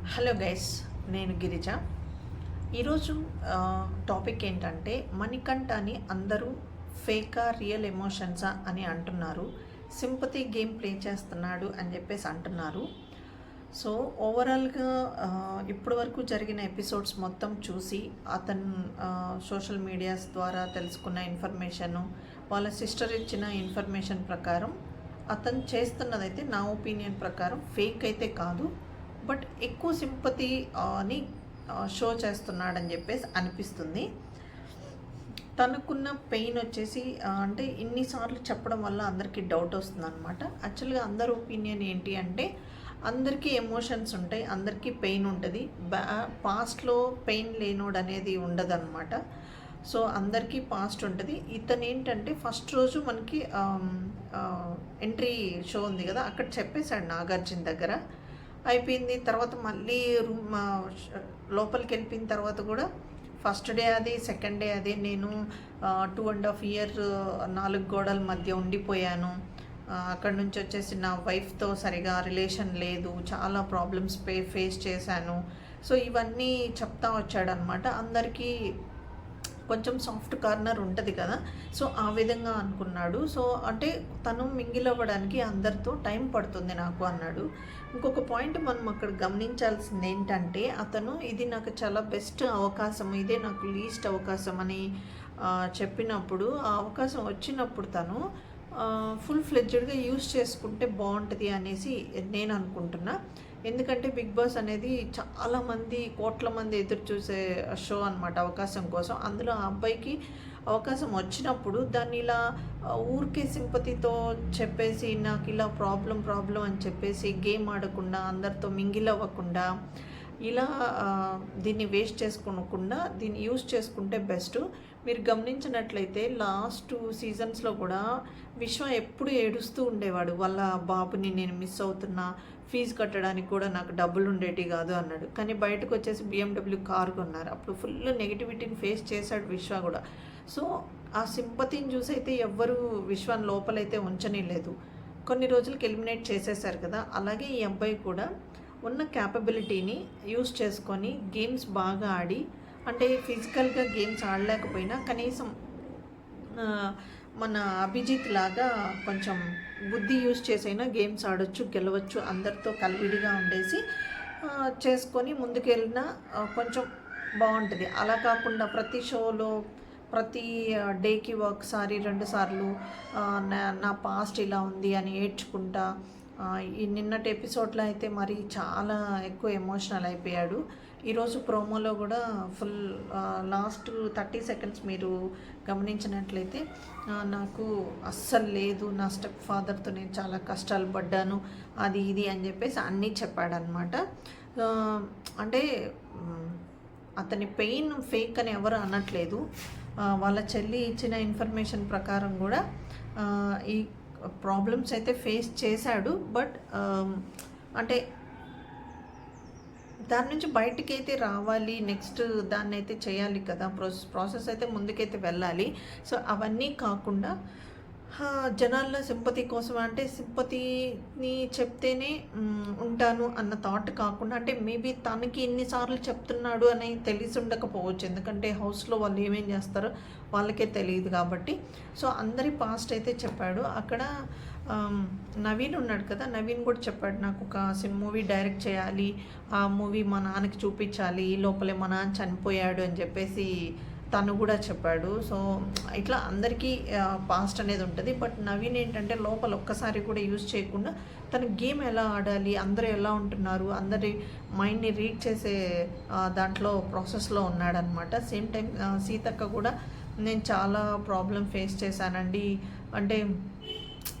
Hello guys, నేను గిరిజ. ఈరోజు topic ఏంటంటే మణికంఠ అని అందరూ ఫేకా రియల్ ఎమోషన్సా అని అంటున్నారు. సింపతి గేమ్ ప్లే చేస్తున్నాడు అని చెప్పేసి అంటున్నారు. సో ఓవరాల్గా ఇప్పటి వరకు జరిగిన ఎపిసోడ్స్ మొత్తం చూసి అతను సోషల్ మీడియాస్ ద్వారా తెలుసుకున్న ఇన్ఫర్మేషను, వాళ్ళ సిస్టర్ ఇచ్చిన ఇన్ఫర్మేషన్ ప్రకారం అతను చేస్తున్నదైతే నా ఒపీనియన్ ప్రకారం ఫేక్ అయితే కాదు, బట్ ఎక్కువ సింపతి అని షో చేస్తున్నాడని చెప్పేసి అనిపిస్తుంది. తనకున్న పెయిన్ వచ్చేసి అంటే ఇన్నిసార్లు చెప్పడం వల్ల అందరికీ డౌట్ వస్తుంది అనమాట. యాక్చువల్గా అందరి ఒపీనియన్ ఏంటి అంటే అందరికీ ఎమోషన్స్ ఉంటాయి, అందరికీ పెయిన్ ఉంటుంది. పాస్ట్లో పెయిన్ లేనోడు అనేది ఉండదు అనమాట. సో అందరికీ పాస్ట్ ఉంటుంది. ఇతను ఏంటంటే ఫస్ట్ రోజు మనకి ఎంట్రీ షో ఉంది కదా, అక్కడ చెప్పేశాడు నాగార్జున దగ్గర. అయిపోయింది. తర్వాత మళ్ళీ రూమ్ లోపలికి వెళ్ళిపోయిన తర్వాత కూడా ఫస్ట్ డే అది, సెకండ్ డే అది. నేను 2.5 years 4 గోడల మధ్య ఉండిపోయాను. అక్కడ నుంచి వచ్చేసి నా వైఫ్తో సరిగా రిలేషన్ లేదు, చాలా ప్రాబ్లమ్స్ ఫేస్ చేశాను. సో ఇవన్నీ చెప్తా వచ్చాడనమాట. అందరికీ కొంచెం సాఫ్ట్ కార్నర్ ఉంటుంది కదా, సో ఆ విధంగా అనుకున్నాడు. సో అంటే తను మింగిల్ అవ్వడానికి అందరితో టైం పడుతుంది నాకు అన్నాడు. ఇంకొక పాయింట్ మనం అక్కడ గమనించాల్సింది ఏంటంటే అతను ఇది నాకు చాలా బెస్ట్ అవకాశం, ఇదే నాకు లీస్ట్ అవకాశం అని చెప్పినప్పుడు, ఆ అవకాశం వచ్చినప్పుడు తను ఫుల్ ఫ్లెడ్జెడ్గా యూజ్ చేసుకుంటే బాగుంటుంది అనేసి నేను అనుకుంటున్నా. ఎందుకంటే బిగ్ బాస్ అనేది చాలామంది, కోట్ల మంది ఎదురు చూసే షో అనమాట అవకాశం కోసం. అందులో ఆ అబ్బాయికి అవకాశం వచ్చినప్పుడు దాన్ని ఇలా ఊరికే సింపతితో చెప్పేసి నాకు ఇలా ప్రాబ్లం అని చెప్పేసి గేమ్ ఆడకుండా, అందరితో మింగిల్ అవ్వకుండా, ఇలా దీన్ని వేస్ట్ చేసుకోకుండా దీన్ని యూజ్ చేసుకుంటే బెస్ట్. మీరు గమనించినట్లయితే లాస్ట్ 2 seasonsలో కూడా విశ్వ ఎప్పుడు ఏడుస్తూ ఉండేవాడు. వాళ్ళ బాబుని నేను మిస్ అవుతున్నా, ఫీజు కట్టడానికి కూడా నాకు డబ్బులు ఉండేటి కాదు అన్నాడు. కానీ బయటకు వచ్చేసి BMW కారు కొన్నారు. అప్పుడు ఫుల్ నెగిటివిటీని ఫేస్ చేశాడు విశ్వ కూడా. సో ఆ సింపతిని చూసి అయితే ఎవ్వరూ విశ్వాన్ని లోపలైతే ఉంచనే లేదు. కొన్ని రోజులకి ఎలిమినేట్ చేసేసారు కదా. అలాగే ఈ అబ్బాయి కూడా ఉన్న క్యాపబిలిటీని యూస్ చేసుకొని గేమ్స్ బాగా ఆడి, అంటే ఫిజికల్గా గేమ్స్ ఆడలేకపోయినా కనీసం మన అభిజిత్ లాగా కొంచెం బుద్ధి యూజ్ చేసైనా గేమ్స్ ఆడొచ్చు, గెలవచ్చు, అందరితో కలివిడిగా ఉండేసి చేసుకొని ముందుకెళ్ళినా కొంచెం బాగుంటుంది. అలా కాకుండా ప్రతి షోలో ప్రతి డేకి ఒకసారి 2 సార్లు నా పాస్ట్ ఇలా ఉంది అని ఏడ్చుకుంటా, ఈ నిన్నటి ఎపిసోడ్లో అయితే మరి చాలా ఎక్కువ ఎమోషనల్ అయిపోయాడు. ఈరోజు ప్రోమోలో కూడా ఫుల్ లాస్ట్ 30 seconds మీరు గమనించినట్లయితే నాకు అస్సలు లేదు, నా స్టెప్ ఫాదర్తో నేను చాలా కష్టాలు పడ్డాను, అది ఇది అని చెప్పేసి అన్నీ చెప్పాడనమాట. అంటే అతని పెయిన్ ఫేక్ అని ఎవరు అనట్లేదు. వాళ్ళ చెల్లి ఇచ్చిన ఇన్ఫర్మేషన్ ప్రకారం కూడా ఈ ప్రాబ్లమ్స్ అయితే ఫేస్ చేశాడు. బట్ అంటే దాని నుంచి బయటికి అయితే రావాలి, నెక్స్ట్ దాన్ని అయితే చేయాలి కదా, ప్రాసెస్ అయితే ముందుకైతే వెళ్ళాలి. సో అవన్నీ కాకుండా జనాల్లో సింపతి కోసం, అంటే సింపతిని చెప్తేనే ఉంటాను అన్న థాట్ కాకుండా, అంటే మేబీ తనకి ఎన్నిసార్లు చెప్తున్నాడు అని తెలిసి ఉండకపోవచ్చు. ఎందుకంటే హౌస్లో వాళ్ళు ఏమేం చేస్తారో వాళ్ళకే తెలియదు కాబట్టి. సో అందరి పాస్ట్ అయితే చెప్పాడు. అక్కడ నవీన్ ఉన్నాడు కదా, నవీన్ కూడా చెప్పాడు నాకు ఒక మూవీ డైరెక్ట్ చేయాలి, ఆ మూవీ మా నాన్నకి చూపించాలి, ఈ లోపలే మా నాన్న చనిపోయాడు అని చెప్పేసి తను కూడా చెప్పాడు. సో ఇట్లా అందరికీ పాస్ట్ అనేది ఉంటుంది. బట్ నవీన్ ఏంటంటే లోపల ఒక్కసారి కూడా యూజ్ చేయకుండా తన గేమ్ ఎలా ఆడాలి, అందరూ ఎలా ఉంటున్నారు, అందరి మైండ్ని రీడ్ చేసే దాంట్లో ప్రాసెస్లో ఉన్నాడనమాట. సేమ్ టైం సీతక్క కూడా నేను చాలా ప్రాబ్లం ఫేస్ చేశానండి, అంటే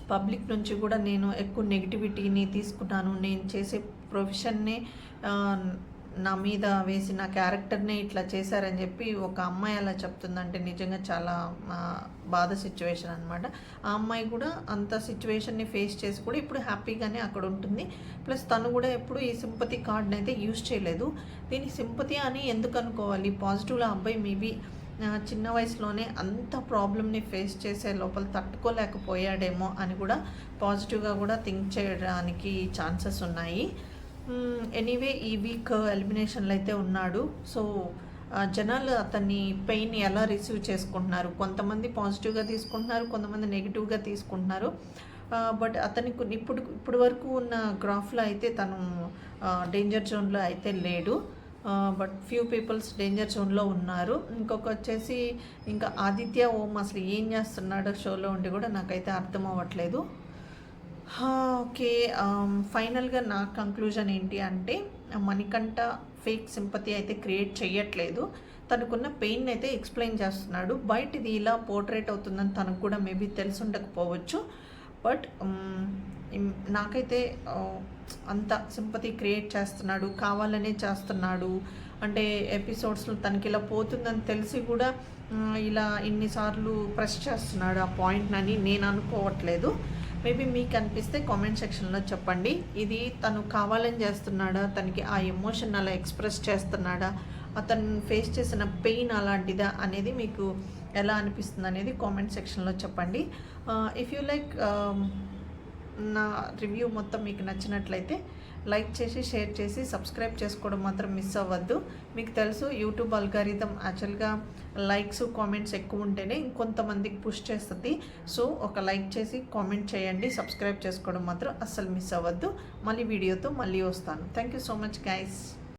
పబ్లిక్ నుంచి కూడా నేను ఎక్కువ నెగిటివిటీని తీసుకున్నాను, నేను చేసే ప్రొఫెషన్నే నా మీద వేసి నా క్యారెక్టర్నే ఇట్లా చేశారని చెప్పి ఒక అమ్మాయి అలా చెప్తుందంటే నిజంగా చాలా బాధ సిచ్యువేషన్ అనమాట. ఆ అమ్మాయి కూడా అంత సిచ్యువేషన్ని ఫేస్ చేసి కూడా ఇప్పుడు హ్యాపీగానే అక్కడ ఉంటుంది. ప్లస్ తను కూడా ఎప్పుడు ఈ సింపతి కార్డ్ని అయితే యూజ్ చేయలేదు. దీన్ని సింపతి అని ఎందుకు అనుకోవాలి, పాజిటివ్లో అబ్బాయి మేబీ చిన్న వయసులోనే అంత ప్రాబ్లమ్ని ఫేస్ చేసే లోపల తట్టుకోలేకపోయాడేమో అని కూడా పాజిటివ్గా కూడా థింక్ చేయడానికి ఛాన్సెస్ ఉన్నాయి. ఎనీవే ఈ వీక్ ఎలిమినేషన్‌లో అయితే ఉన్నాడు. సో, జనాలు అతని పెయిన్‌ని ఎలా రిసీవ్ చేసుకుంటున్నారు? కొంతమంది పాజిటివ్‌గా తీసుకుంటున్నారు. కొంతమంది నెగెటివ్‌గా తీసుకుంటున్నారు. బట్ అతనికి ఇప్పటి వరకు ఉన్న గ్రాఫ్‌లో అయితే తను డేంజర్ జోన్‌లో అయితే లేడు. బట్ ఫ్యూ పీపుల్స్ డేంజర్ జోన్‌లో ఉన్నారు. ఇంకొకొచ్చేసి ఇంకా ఆదిత్య ఓం అసలు ఏం చేస్తున్నాడో షోలో ఉండి కూడా నాకైతే అర్థం అవ్వట్లేదు. ఓకే. ఫైనల్‌గా నా కంక్లూజన్ ఏంటి అంటే, మణికంఠ ఫేక్ సింపతి అయితే క్రియేట్ చెయ్యట్లేదు. తనకున్న పెయిన్‌ని అయితే ఎక్స్‌ప్లెయిన్ చేస్తున్నాడు. బట్ ఇది ఇలా పోర్ట్రేట్ అవుతుందని తనకు కూడా మేబీ తెలిసుండకపోవచ్చు. బట్ నాకైతే అంత సింపతి క్రియేట్ చేస్తున్నాడు, కావాలనే చేస్తున్నాడు. అంటే ఎపిసోడ్స్‌లో తనకిలా పోతుందని తెలిసి కూడా ఇలా ఇన్నిసార్లు ప్రెస్ చేస్తున్నాడు ఆ పాయింట్‌నని నేను అనుకోవట్లేదు. మేబీ మీకు అనిపిస్తే కామెంట్ సెక్షన్లో చెప్పండి. ఇది తను కావాలని చేస్తున్నాడా? తనకి ఆ ఎమోషన్ అలా ఎక్స్‌ప్రెస్ చేస్తున్నాడా? అతను ఫేస్ చేసిన పెయిన్ అలాంటిదా అనేది మీకు ఎలా అనిపిస్తుంది అనేది కామెంట్ సెక్షన్లో చెప్పండి. ఇఫ్ యూ లైక్ నా రివ్యూ మొత్తం మీకు నచ్చినట్లయితే లైక్ చేసి, షేర్ చేసి, సబ్స్క్రైబ్ చేసుకోవడం మాత్రం మిస్ అవ్వద్దు. మీకు తెలుసు యూట్యూబ్ అల్గారిథం యాక్చువల్గా లైక్స్, కామెంట్స్ ఎక్కువ ఉంటేనే ఇంకొంతమందికి పుష్ చేస్తుంది. సో ఒక లైక్ చేసి కామెంట్ చేయండి. సబ్స్క్రైబ్ చేసుకోవడం మాత్రం అస్సలు మిస్ అవ్వద్దు. మళ్ళీ వీడియోతో మళ్ళీ వస్తాను. Thank you so much guys.